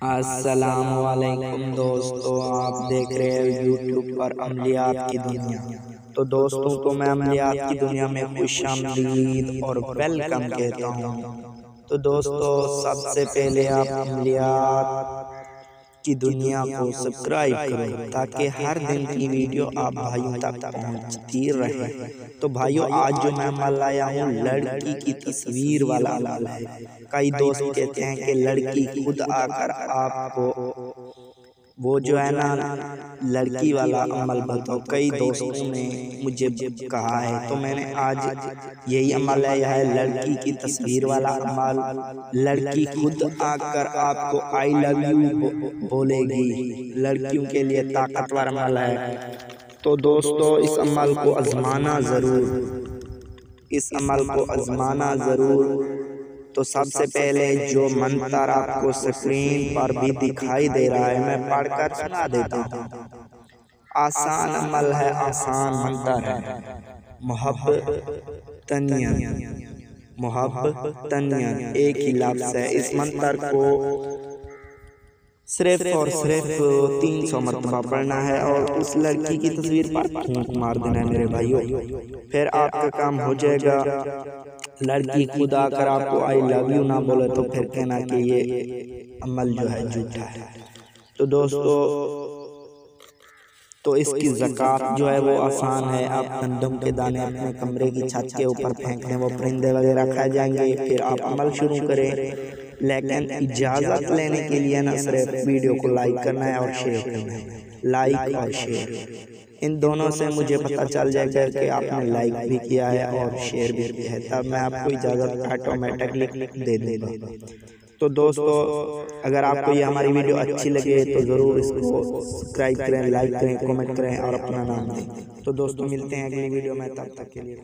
अस्सलामुअलैकुम दोस्तों, आप देख रहे हैं यूट्यूब पर अमलियात की दुनिया। तो दोस्तों को मैं अमलियात की दुनिया में खुशामदीद और वेलकम कहता हूँ। तो दोस्तों सबसे पहले आप अमलियात की दुनिया को सब्सक्राइब करो ताकि हर दिन की वीडियो आप भाइयों तक पहुंचती रहे। तो भाइयों आज जो मैं अमल लाया हूँ लड़की की तस्वीर वाला अमल है। कई दोस्त कहते हैं कि लड़की खुद आकर आपको वो जो है ना लड़की वाला अमल बताओ। कई दोस्तों ने मुझे कहा है तो मैंने आज यही अमल लाया है, लड़की की तस्वीर वाला अमल। लड़की खुद आकर आपको आई लव यू बोलेगी। लड़कियों के लिए ताकतवर अमल है। तो दोस्तों इस अमल को आजमाना ज़रूर। तो सबसे पहले जो मंत्र आपको स्क्रीन पर भी दिखाई दे रहा है मैं पढ़कर सुना देता हूँ। आसान अमल है, आसान मंत्र है। मोहब्बतनियन एक ही लफ्ज़ है। इस मंत्र को सिर्फ और सिर्फ 300 मरतबा पढ़ना है और उस लड़की की तस्वीर पर फूंक मार देना है मेरे भाइयों। फिर आपका काम हो जाएगा। लड़की खुद आकर आपको आई लव यू ना बोले तो फिर कहना कि ये अमल जो है झूठा है। तो दोस्तों तो इसकी ज़कात जो है वो आसान है। आप गंदम के दाने अपने कमरे की छत के ऊपर फेंक दें, वो परिंदे वगैरह खा जाएंगे। फिर आप अमल शुरू करें, लेकिन इजाज़त लेने के लिए ना सिर्फ वीडियो को लाइक करना है और शेयर करना है। लाइक और शेयर इन दोनों से मुझे पता चल जाएगा कि आपने लाइक भी किया है और शेयर भी किया है, तब मैं आपको इजाज़त ऑटोमेटिकली दे दूँगा। तो दोस्तों अगर आपको ये हमारी वीडियो अच्छी लगे तो ज़रूर इसको सब्सक्राइब करें, लाइक करें, कमेंट करें और अपना नाम दें। तो दोस्तों मिलते हैं अगली वीडियो में, तब तक के लिए।